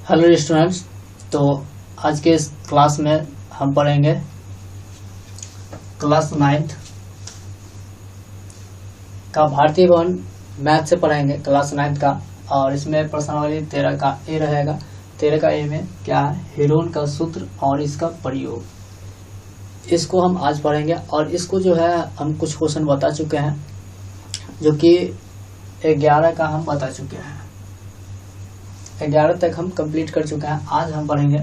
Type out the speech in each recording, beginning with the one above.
Hello students. तो आज के इस क्लास में हम पढ़ेंगे क्लास 9th का भारतीय भवन मैथ से पढ़ेंगे क्लास 9th का। और इसमें प्रश्नावली 13 का ए रहेगा। 13 का ए में क्या है, हीरोन का सूत्र और इसका प्रयोग, इसको हम आज पढ़ेंगे। और इसको जो है हम कुछ क्वेश्चन बता चुके हैं, जो कि 11 का हम बता चुके हैं। 11 तक हम कंप्लीट कर चुके हैं। आज हम पढ़ेंगे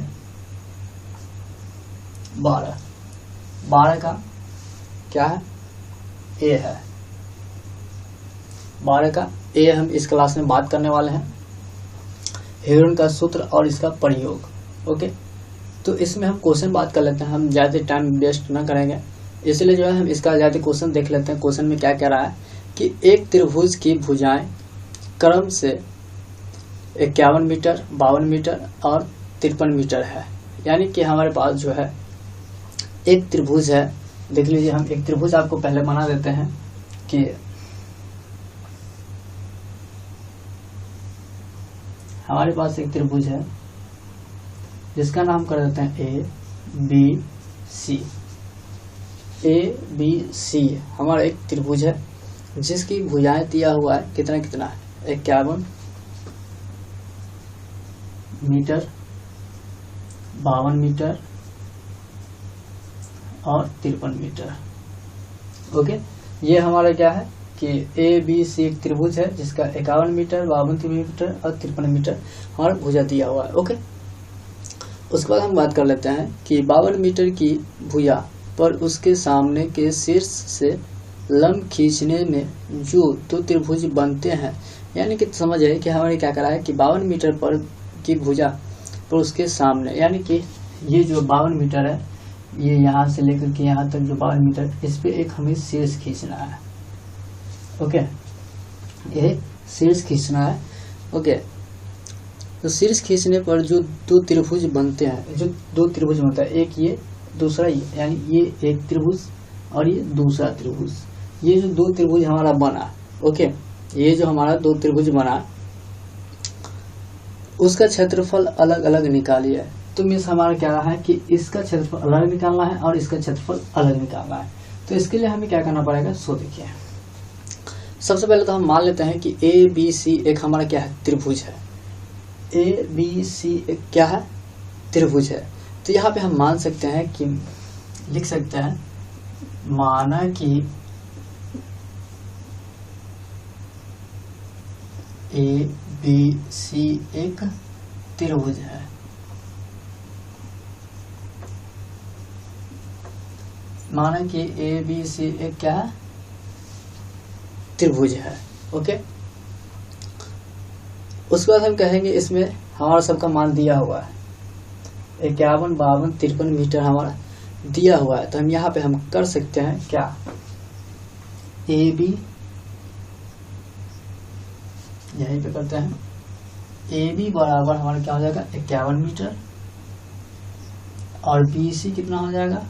12 का क्या है, ए है। 12 का ए हम इस क्लास में बात करने वाले हैं, हीरोन का सूत्र और इसका प्रयोग। ओके, तो इसमें हम क्वेश्चन बात कर लेते हैं, हम ज़्यादा टाइम वेस्ट ना करेंगे, इसलिए जो है हम इसका ज़्यादा क्वेश्चन देख लेते हैं। क्वेश्चन में क्या कह रहा है कि एक त्रिभुज की भुजाएं क्रम से 51 मीटर, 52 मीटर और 53 मीटर है। यानी कि हमारे पास जो है एक त्रिभुज है। देख लीजिए, हम एक त्रिभुज आपको पहले बना देते हैं कि हमारे पास एक त्रिभुज है जिसका नाम कर देते हैं A B C. A B C हमारा एक त्रिभुज है जिसकी भुजाएं दिया हुआ है कितना है, 51 मीटर, 52 मीटर और 53 मीटर। ओके, ये हमारा क्या है कि ए बी सी एक त्रिभुज है जिसका 51 मीटर, 52 मीटर और 53 मीटर हमारा भुजा दिया हुआ है। ओके, उसके बाद हम बात कर लेते हैं कि 52 मीटर की भुजा पर उसके सामने के शीर्ष से लंब खींचने में जो दो त्रिभुज बनते हैं। यानी कि समझ है कि हमारे क्या करा है कि 52 मीटर पर की भुजा पर उसके सामने, यानी कि ये जो 52 मीटर है, ये यहाँ से लेकर के यहाँ तक जो 52 मीटर, इस पे एक हमें शीर्ष खींचना है। ओके, ये शीर्ष खींचना है। ओके, तो शीर्ष खींचने पर जो दो त्रिभुज बनते हैं, जो दो त्रिभुज बनता है, एक ये दूसरा ये, यानी ये एक त्रिभुज और ये दूसरा त्रिभुज। ये जो दो त्रिभुज हमारा बना, ओके, ये जो हमारा दो त्रिभुज बना, उसका क्षेत्रफल अलग अलग निकालिए। तो मीन्स हमारा क्या रहा है कि इसका क्षेत्रफल अलग निकालना है और इसका क्षेत्रफल अलग निकालना है। तो इसके लिए हमें क्या करना पड़ेगा, सो देखिए, सबसे पहले तो हम मान लेते हैं कि ए बी सी एक हमारा क्या है, त्रिभुज है। ए बी सी एक क्या है, त्रिभुज है। तो यहाँ पे हम मान सकते हैं कि लिख सकते हैं, माना कि ए बी सी एक त्रिभुज है। माना कि ए बी सी एक क्या है, त्रिभुज है। ओके, उसके बाद हम कहेंगे इसमें हमारा सबका मान दिया हुआ है, 51, 52, 53 मीटर हमारा दिया हुआ है। तो हम यहाँ पे हम कर सकते हैं क्या, ए बी यहीं पे करते हैं, ए बी बराबर हमारा क्या हो जाएगा, 51 मीटर, और बी सी कितना हो जाएगा,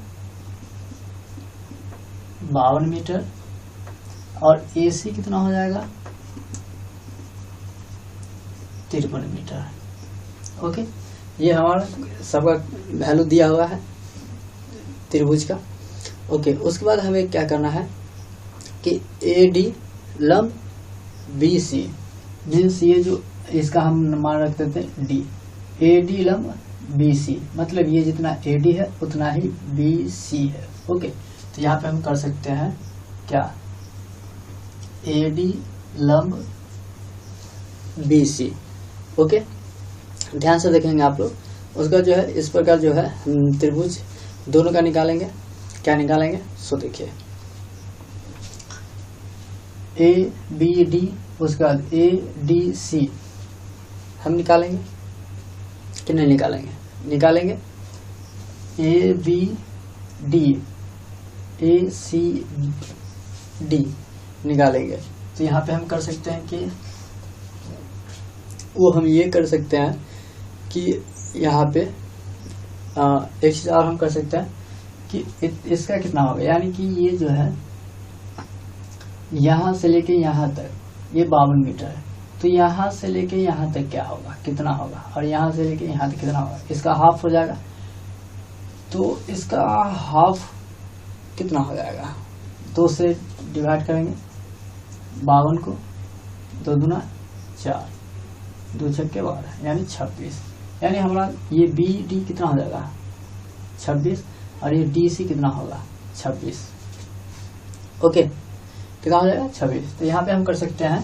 52 मीटर, और ए सी कितना हो जाएगा, 53 मीटर। ओके, ये हमारा सबका वैल्यू दिया हुआ है त्रिभुज का। ओके, उसके बाद हमें क्या करना है कि ए डी लंब बी सी, मीन्स ये जो इसका हम मान रख देते हैं डी, ए डी लंब बी सी, मतलब ये जितना ए डी है उतना ही बी सी है। ओके, तो यहाँ पे हम कर सकते हैं क्या, ए डी लंब बी सी। ओके, ध्यान से देखेंगे आप लोग। उसका जो है इस प्रकार जो है हम त्रिभुज दोनों का निकालेंगे। क्या निकालेंगे, सो देखिए, ए बी डी, उसके बाद ए डी सी हम निकालेंगे कि नहीं निकालेंगे, निकालेंगे। A B D, A C D निकालेंगे। तो यहाँ पे हम कर सकते हैं कि वो हम ये कर सकते हैं कि यहाँ पे एक चीज और हम कर सकते हैं कि इसका कितना होगा, यानी कि ये जो है यहाँ से लेके यहाँ तक ये 52 मीटर है। तो यहाँ से लेके यहाँ तक क्या होगा, कितना होगा, और यहाँ से लेके यहाँ तक कितना होगा, इसका हाफ हो जाएगा। तो इसका हाफ कितना हो जाएगा, 2 से डिवाइड करेंगे 52 को, 2 दूना 4, 2 छक्के 12 यानी 26। यानी हमारा ये बी डी कितना हो जाएगा 26, और ये डी सी कितना होगा 26। ओके, कितना हो जाएगा 26। तो यहाँ पे हम कर सकते हैं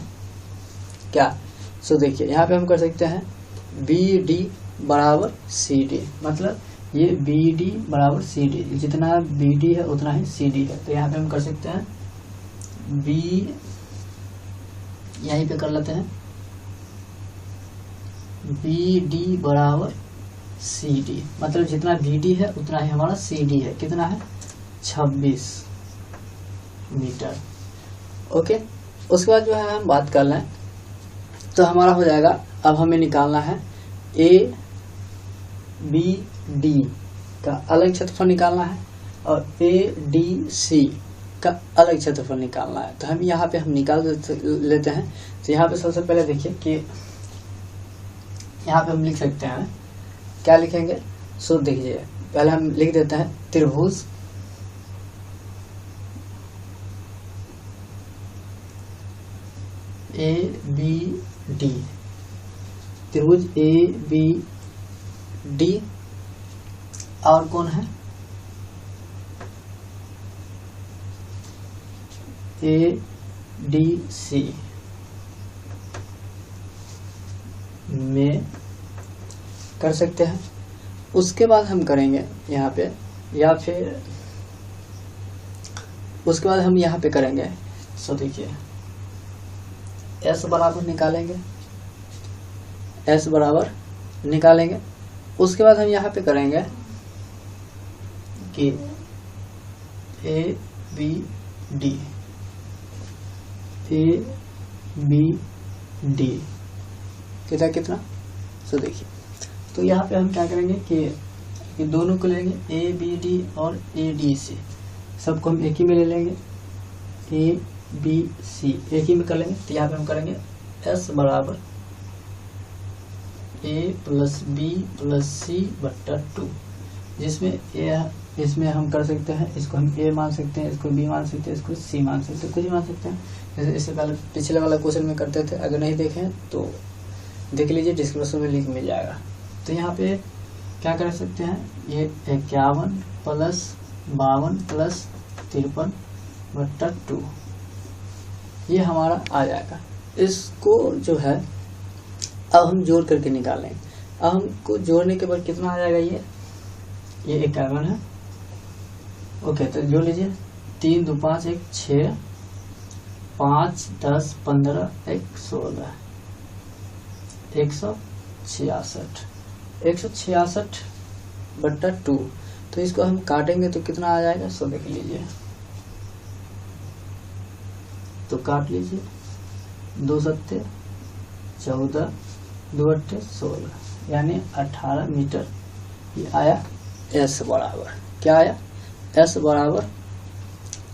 क्या, सो देखिए यहाँ पे हम कर सकते हैं बी डी बराबर सी डी, मतलब ये बी डी बराबर सी डी, जितना बी डी है उतना ही सी डी है। तो यहाँ पे हम कर सकते हैं बी, यहीं पे कर लेते हैं बी डी बराबर सी डी, मतलब जितना बी डी है उतना ही हमारा सी डी है, कितना है 26 मीटर। ओके, उसके बाद जो है हम बात कर लें तो हमारा हो जाएगा, अब हमें निकालना है ए बी डी का अलग क्षेत्रफल निकालना है और ए डी सी का अलग क्षेत्रफल निकालना है। तो हम यहाँ पे हम निकाल लेते हैं। तो यहाँ पे सबसे पहले देखिए कि यहाँ पे हम लिख सकते हैं, क्या लिखेंगे, सो देखिए पहले हम लिख देते हैं त्रिभुज ए बी डी, त्रिभुज ए बी डी, और कौन है ए डी सी में कर सकते हैं। उसके बाद हम करेंगे यहाँ पे, या फिर उसके बाद हम यहाँ पे करेंगे। सो देखिए एस बराबर निकालेंगे, एस बराबर निकालेंगे। उसके बाद हम यहाँ पे करेंगे कि A B D, A B D कितना कितना, सो देखिए तो यहाँ पे हम क्या करेंगे कि दोनों को लेंगे, ए बी डी और ए डी सी सबको हम एक ही में ले लेंगे, ए बी सी एक ही में कर लेंगे। तो यहाँ पे हम करेंगे एस बराबर ए प्लस बी प्लस सी बट्टा 2, जिसमें ए, इसमें हम कर सकते हैं, इसको हम ए मान सकते हैं, इसको बी मान सकते हैं, इसको सी मान सकते हैं, कुछ भी मान सकते हैं। जैसे इससे पहले पिछले वाला क्वेश्चन में करते थे, अगर नहीं देखें तो देख लीजिए, डिस्क्रिप्शन में लिंक मिल जाएगा। तो यहाँ पे क्या कर सकते हैं, ये 51 प्लस 52 प्लस 53 बट्टा 2 ये हमारा आ जाएगा। इसको जो है अब हम जोड़ करके निकालेंगे। अब हमको जोड़ने के बाद कितना आ जाएगा, ये 51 है। ओके, तो जोड़ लीजिए, 3 2 5 1 6 5 10 15 1 16 166 बट्टा 2। तो इसको हम काटेंगे तो कितना आ जाएगा, सो देख लीजिए, तो काट लीजिए, 2 सत्ते 14 2 अट्ठे 16 यानी 18 मीटर ये आया। एस बराबर क्या आया, एस बराबर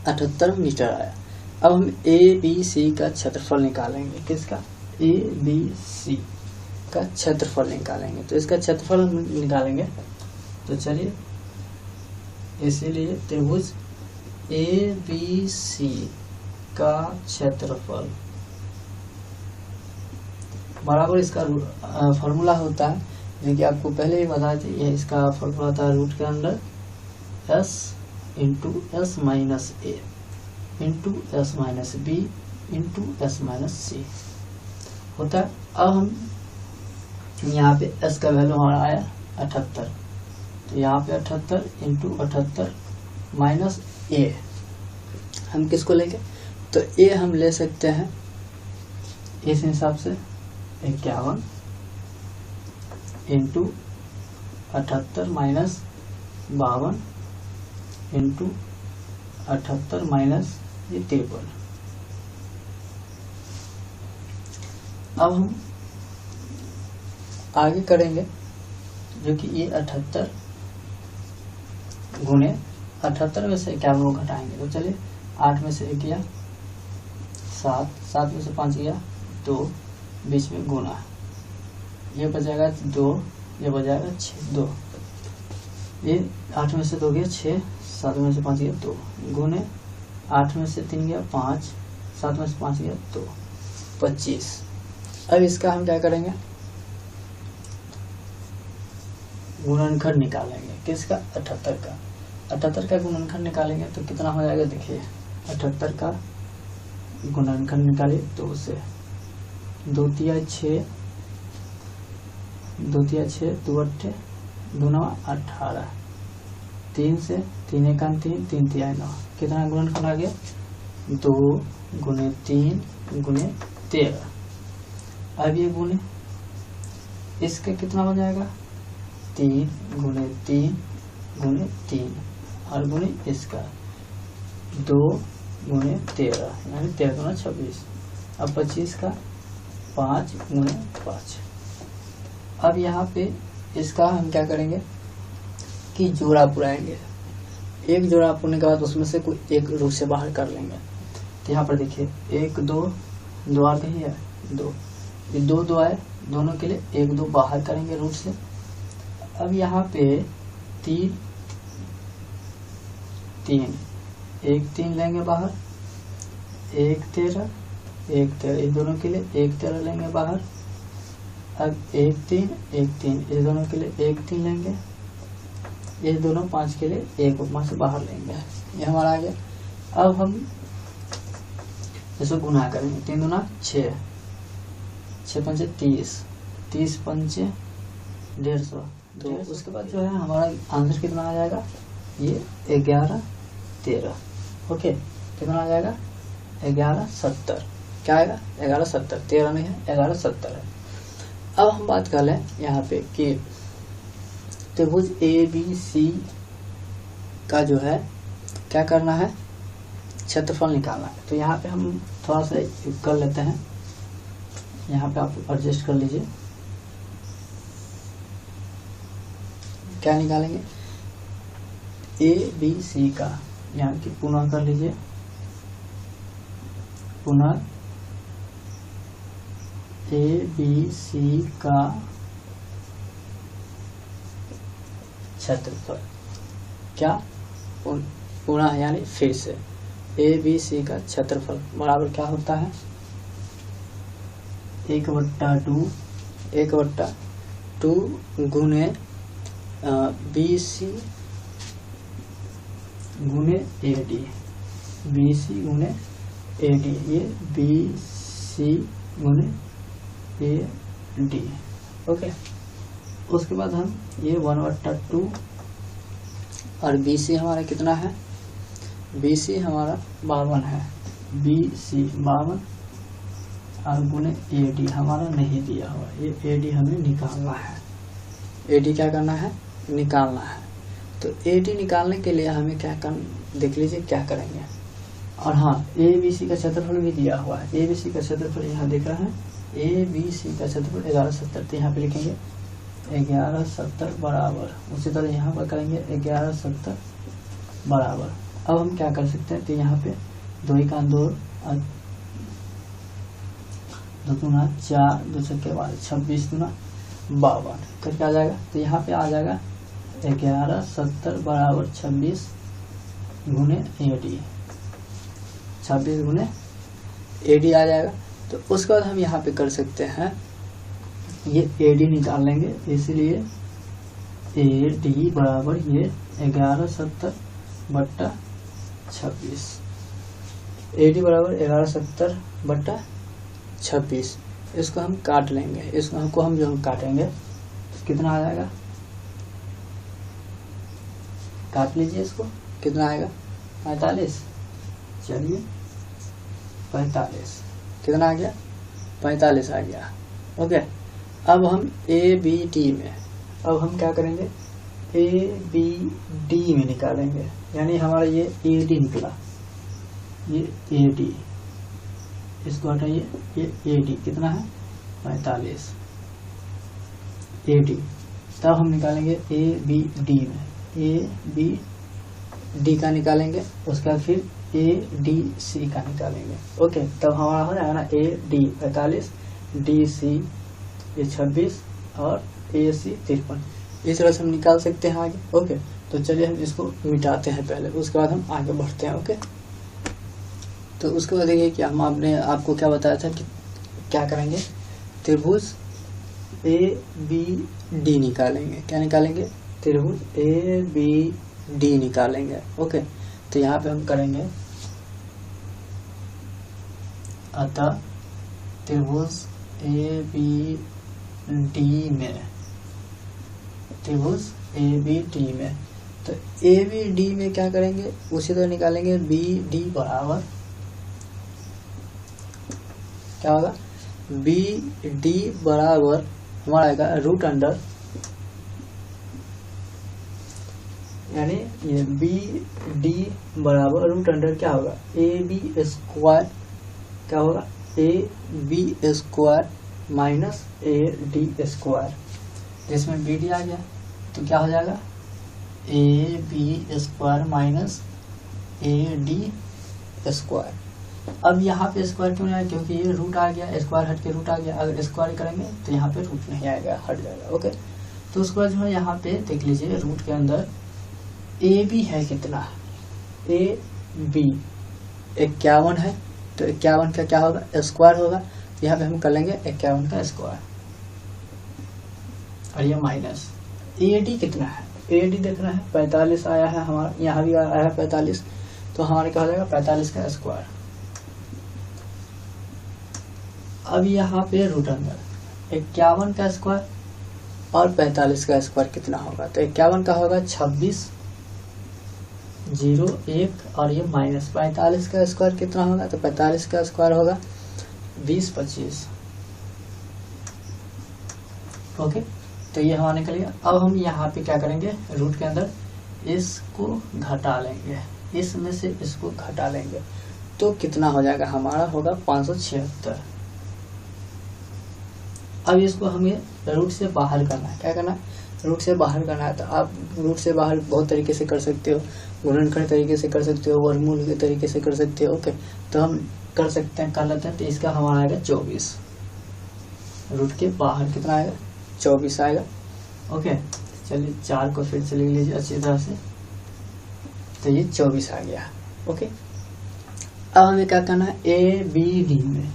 78 मीटर आया। अब हम ए बी सी का क्षेत्रफल निकालेंगे, किसका, ए बी सी का क्षेत्रफल निकालेंगे। तो इसका क्षेत्रफल हम निकालेंगे, तो चलिए इसीलिए त्रिभुज ए बी सी का क्षेत्रफल बराबर इसका फॉर्मूला होता है, जो कि आपको पहले ही बताया था, ये इसका फॉर्मूला होता है रूट के अंदर s into s minus a into s minus b into s minus c होता है। अब हम यहाँ पे s का वैल्यू हमारा आया 78, तो यहाँ पे 78 इंटू 78 माइनस ए, हम किसको लेंगे, तो ए हम ले सकते हैं इस हिसाब से 51 इंटू 78 माइनस 52 इंटू 78 माइनस ये 53। अब हम आगे करेंगे, जो कि ये 78 गुणे 78 में से 51 को घटाएंगे। तो चलिए 8 में से 1 गया 7, 7 में से 5 गया 2, बीच में गुना, ये बचेगा 2, ये बचेगा 6, 2, ये 8 में से 2 गया 6, 7 में से 5 गया 2, गुने 8 में से 3 गया 5, 7 में से 5 गया 2, 25। अब इसका हम क्या करेंगे, गुणनखंड निकालेंगे। किसका? 78 का। 78 का गुणनखंड निकालेंगे तो कितना हो जाएगा, देखिए 78 का गुणनखंड निकालिए, 2 से 2 तिया 6, 2 तिया 6, 2 अट्ठे 2 9 18, 3 से 3 एकान 3, 3 तिया 9, कितना गुणनखंड आ गया, 2 गुने 3 गुने 13। अब ये गुने इसका कितना हो जाएगा, 3 गुने 3 गुने 3, और गुने इसका 2 गुने 13, यानी 13 गुना 26। अब 25 का 5 गुने 5। अब यहाँ पे इसका हम क्या करेंगे कि जोड़ा पुराएंगे। एक जोड़ा पुरने के बाद उसमें से कोई एक रूट से बाहर कर लेंगे। तो यहाँ पर देखिए 1 2 2 आ गई है, 2, ये 2 2 आए, दोनों के लिए 1 2 बाहर करेंगे रूट से। अब यहाँ पे 3 3, 1 3 लेंगे बाहर, 1 13 1 13, ये दोनों के लिए 1 13 लेंगे बाहर। अब 1 3 1 3, ये दोनों के लिए 1 3 लेंगे, ये दोनों 5 के लिए 1 उपमा से बाहर लेंगे, ये हमारा आ गया। अब हम इसको गुना करेंगे, 3 दूना 6, 6 पंचे 30, 30 पंचे 150। तो उसके बाद जो है हमारा आंसर कितना आ जाएगा, ये 11 13। ओके, कितना आ जाएगा, 11 70। क्या आएगा, 11 70, 13 नहीं है, 11 70 है। अब हम बात कर लें यहाँ पे कि त्रिभुज ABC का जो है क्या करना है, क्षेत्रफल निकालना है। तो यहाँ पे हम थोड़ा सा कर लेते हैं, यहाँ पे आप एडजस्ट कर लीजिए। क्या निकालेंगे, ABC का, यहाँ की पुनः कर लीजिए, पुनः ABC का क्षेत्रफल। क्या, पुनः यानी फिर से ABC का क्षेत्रफल बराबर क्या होता है, 1/2 गुने BC गुने AD, BC गुने AD, ये BC गुने AD। ओके, उसके बाद हम ये 1/2 और BC हमारा कितना है, BC हमारा 52 है, BC 52 और गुने AD हमारा नहीं दिया हुआ, ये AD हमें निकालना है। AD क्या करना है, निकालना है। तो AD निकालने के लिए हमें क्या करना, देख लीजिए क्या करेंगे। और हाँ, ABC का क्षेत्रफल भी दिया हुआ है, ABC का क्षेत्रफल यहाँ दिख रहा है, ABC का क्षेत्रफल 1170। तो यहाँ पे लिखेंगे 1170 बराबर, उसी तरह यहाँ पर करेंगे 1170 बराबर। अब हम क्या कर सकते हैं, तो यहाँ पे 2 1 2 2 दूना 4, 2 छक्के 12, 26 दूना 52 करके आ जाएगा। तो यहाँ पे आ जाएगा 1170 बराबर 26 गुने AD, 26 गुने AD आ जाएगा। तो उसके बाद हम यहाँ पे कर सकते हैं, ये AD निकाल लेंगे, इसलिए AD बराबर ये 1170 बट्टा 26, AD बराबर 1170 बट्टा 26। इसको हम काट लेंगे, इसको हम जो काटेंगे कितना आ जाएगा, काट लीजिए इसको, कितना आएगा 45। चलिए 45, कितना आ गया, 45 आ गया। ओके, अब हम ABD में, अब हम क्या करेंगे, ABD में निकालेंगे, यानी हमारा ये AD निकला, ये AD, इसको हटाइए, ये AD कितना है 45 AD। तब हम निकालेंगे ABD में, ABD का निकालेंगे, उसके बाद फिर ADC का निकालेंगे। ओके, तब हमारा हो जाएगा ना AD 45 DC ये 26 और AC 53, इस तरह से हम निकाल सकते हैं आगे। ओके, तो चलिए हम इसको मिटाते हैं पहले, उसके बाद हम आगे बढ़ते हैं। ओके, तो उसके बाद देखिए कि हम आपको क्या बताया था कि क्या करेंगे, त्रिभुज ABD निकालेंगे। क्या निकालेंगे, त्रिभुज ABD निकालेंगे। ओके, तो यहाँ पे हम करेंगे, अतः त्रिभुज ABD में, त्रिभुज ABD में, तो ABD में क्या करेंगे, उसी तरह निकालेंगे BD बराबर क्या होगा, BD बराबर हमारा आएगा रूट अंडर, यानी ये BD बराबर रूट अंडर क्या होगा, AB स्क्वायर, क्या होगा, AB square minus AD square, जिसमें BD आ गया तो क्या हो जाएगा, AB square minus AD square. अब यहाँ पे स्क्वायर क्यों नहीं आया, क्योंकि ये रूट आ गया, स्क्वायर हट के रूट आ गया, अगर स्क्वायर करेंगे तो यहाँ पे रूट नहीं आएगा, हट जाएगा। ओके, तो उसके बाद जो है यहाँ पे देख लीजिए, रूट के अंदर AB है कितना, AB 51 है, तो 51 का क्या होगा, स्क्वायर होगा, यहाँ पे हम कर लेंगे 51 का स्क्वायर, और ये माइनस AD कितना है, AD देखना है 45 आया है हमारा, यहाँ भी आया है 45, तो हमारे क्या हो जाएगा 45 का स्क्वायर। अब यहाँ पे रूट अंदर 51 का स्क्वायर और 45 का स्क्वायर कितना होगा, तो 51 का होगा 26 01 और ये माइनस 45 का स्क्वायर कितना होगा, तो 45 का स्क्वायर होगा 20 25। ओके, तो ये हमारा निकल गया। अब हम यहाँ पे क्या करेंगे, रूट के अंदर इसको घटा लेंगे, इसमें से इसको घटा लेंगे, तो कितना हो जाएगा, हमारा होगा 576। अब इसको हमें रूट से बाहर करना है, क्या करना है, रूट से बाहर करना है। तो आप रूट से बाहर बहुत तरीके से कर सकते हो, गुणनखंड तरीके से कर सकते हो, वर्गमूल के तरीके से कर सकते हो। ओके, तो हम कर सकते हैं, कर लेते हैं। तो इसका हमारा आएगा 24, रूट के बाहर कितना आएगा, 24 आएगा। ओके, चलिए 4 को फिर से लिख लीजिए अच्छी तरह से, तो ये 24 आ गया। ओके, अब हमें क्या करना है, ABD में,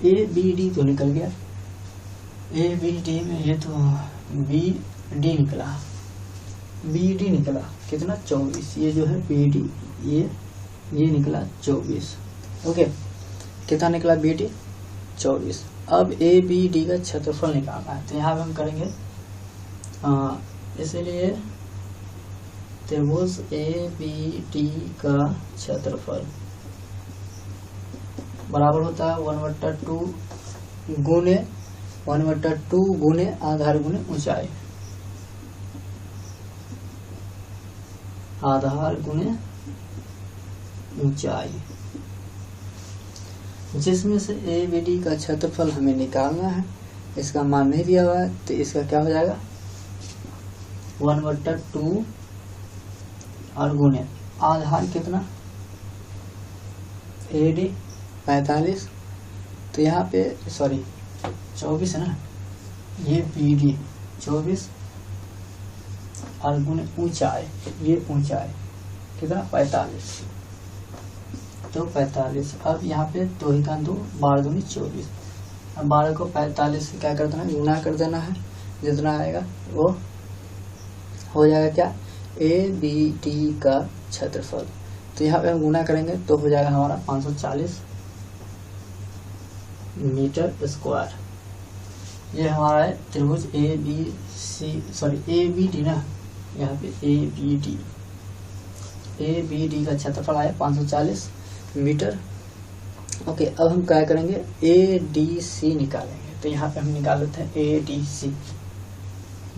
ABD तो निकल गया, ABD में ये तो BD निकला, BD निकला कितना 24, ये जो है BD ये निकला 24। ओके, कितना निकला BD 24। अब ABD का क्षेत्रफल निकालना है, तो यहाँ पे हम करेंगे, इसलिए त्रिभुज ABD का क्षेत्रफल बराबर होता है 1/2 गुने आधार गुने ऊंचाई, आधार गुने ऊंचाई, जिसमें से ABD का क्षेत्रफल हमें निकालना है। इसका मान नहीं दिया हुआ है, तो इसका क्या हो जाएगा 1/2 और गुने आधार कितना AD 45, तो यहाँ पे सॉरी 24 है ना, ये BD 24 और गुने ऊंचाई, ये ऊंचाई कितना 45, तो 45। अब यहाँ पे 2 ही 2 12 दूनी 24, अब 12 को 45 से क्या कर देना है, गुना कर देना है, जितना आएगा वो हो जाएगा क्या, ABD का क्षेत्रफल। तो यहाँ पे हम गुना करेंगे तो हो जाएगा हमारा 540 मीटर स्क्वायर। ये हमारा है त्रिभुज ABD ना, यहाँ पे ABD का क्षेत्रफल आया 540 मीटर। ओके, अब हम क्या करेंगे, ADC निकालेंगे। तो यहाँ पे हम निकाल लेते हैं ADC,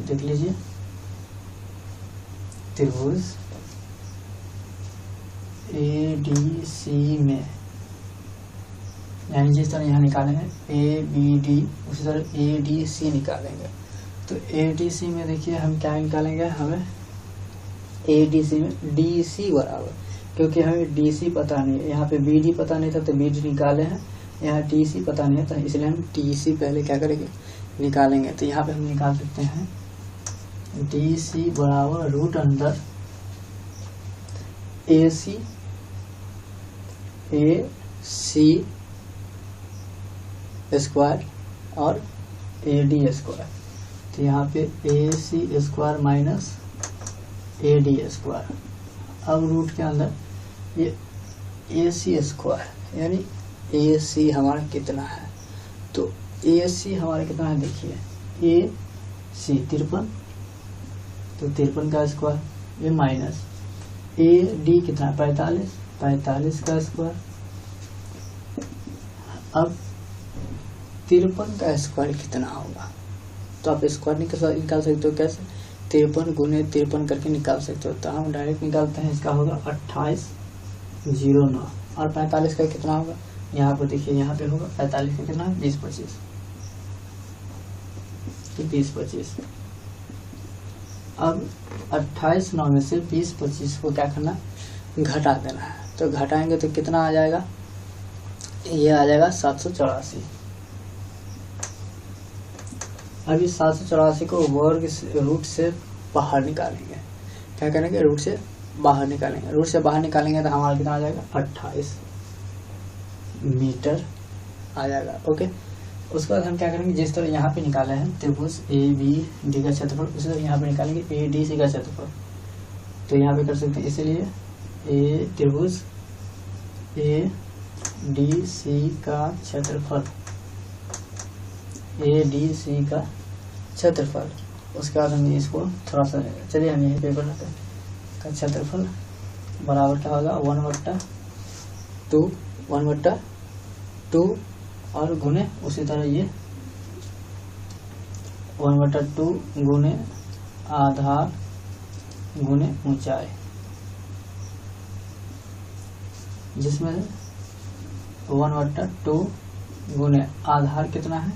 देख लीजिए, त्रिभुज ADC में, यानी जिस तरह यहाँ निकालेंगे ABD, उसी तरह ADC निकालेंगे। तो ADC में देखिए हम क्या निकालेंगे, हमें ADC में DC बराबर, क्योंकि हमें DC पता नहीं है, यहाँ पे BD पता नहीं था तो BD निकाले हैं, यहाँ टी सी पता नहीं है, तो इसलिए हम टी सी पहले क्या करेंगे, निकालेंगे। तो यहाँ पे हम निकाल सकते हैं डी सी बराबर रूट अंदर ए सी स्क्वायर और ए डी स्क्वायर। तो यहाँ पे A C square minus A D square. अब रूट के अंदर ये ए सी स्क्वायर, यानी ए सी हमारा कितना है, तो ए सी हमारा कितना है, देखिए ए सी 53, तो 53 का स्क्वायर, ये माइनस ए डी कितना है 45 का स्क्वायर। अब 53 का स्क्वायर कितना होगा, तो आप स्क्वायर निकाल सकते हो, कैसे 53 गुने 53 करके निकाल सकते हो। तो हम डायरेक्ट निकालते हैं, इसका होगा 2809 और 45 का कितना होगा, यहाँ पर देखिए यहाँ पे होगा 45 का कितना है 20-25, 20-25। अब 28-9 में से 20-25 को क्या करना, घटा देना है। तो घटाएंगे तो कितना आ जाएगा, ये आ जाएगा 784। अब इस 784 को वर्ग रूट से बाहर निकालेंगे। क्या करेंगे, रूट से बाहर निकालेंगे। रूट से बाहर निकालेंगे तो हमारा कितना आ जाएगा 28 मीटर आ जाएगा। ओके, उसके बाद हम क्या करेंगे, जिस तरह यहाँ पे निकाले हैं त्रिभुज ए बी डी का क्षेत्रफल, उसी तरह यहाँ पे निकालेंगे ए डी सी का क्षेत्रफल। तो यहाँ पे कर सकते हैं, इसीलिए ए त्रिभुज ए डी सी का क्षेत्रफल, ए डी सी का क्षेत्रफल। उसके बाद हम इसको थोड़ा सा, चलिए हम यही पे बनाते हैं, का क्षेत्रफल बराबर क्या होगा 1/2 और गुने उसी तरह ये 1/2 गुने आधार गुने ऊंचाई, जिसमें 1/2 गुने आधार कितना है,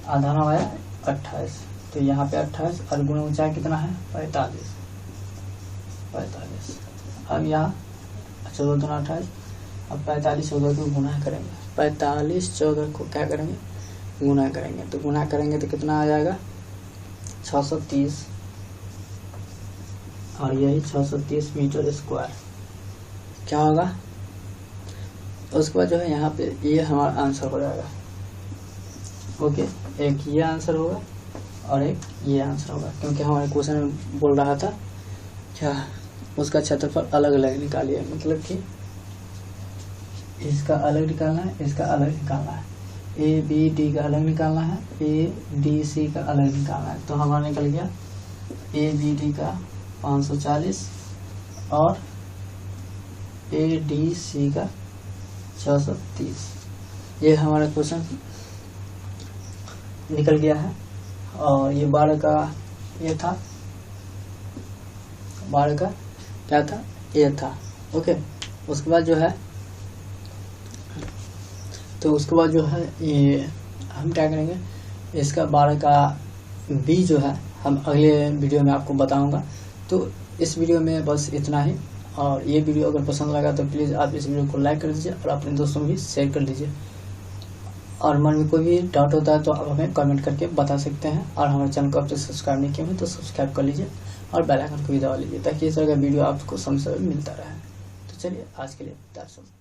आधार हमारा 28, तो यहाँ पे 28 और गुना ऊंचाई कितना है 45। अब यहाँ 14 दूना 28, अब 45 14 को गुना करेंगे, 45 14 को क्या करेंगे, गुना करेंगे। तो गुना करेंगे तो कितना आ जाएगा 630, और यही 630 मीटर स्क्वायर क्या होगा। उसके बाद जो है यहाँ पे ये हमारा आंसर हो जाएगा। ओके, एक ये आंसर होगा और एक ये आंसर होगा, क्योंकि हमारे क्वेश्चन में बोल रहा था क्या, उसका क्षेत्रफल अलग अलग निकालिए, मतलब कि इसका अलग निकालना है, इसका अलग निकालना है, ए बी डी का अलग निकालना है, ए डी सी का अलग निकालना है। तो हमारा निकल गया ए बी डी का 540 और ए डी सी का 630। ये हमारा क्वेश्चन निकल गया है। और ये 12 का ये था, 12 का क्या था, ये था। ओके, उसके बाद जो है, तो उसके बाद जो है ये हम क्या करेंगे, इसका 12 का बी जो है हम अगले वीडियो में आपको बताऊंगा। तो इस वीडियो में बस इतना ही, और ये वीडियो अगर पसंद लगा तो प्लीज़ आप इस वीडियो को लाइक कर दीजिए और अपने दोस्तों में भी शेयर कर दीजिए। और मन में कोई भी डाउट होता है तो आप हमें कमेंट करके बता सकते हैं। और हमारे चैनल को अब तक सब्सक्राइब नहीं किया है तो सब्सक्राइब कर लीजिए और बेल आइकन को भी दबा लीजिए, ताकि इस तरह का वीडियो आपको समय समय मिलता रहे। तो चलिए आज के लिए दैट्स ऑल।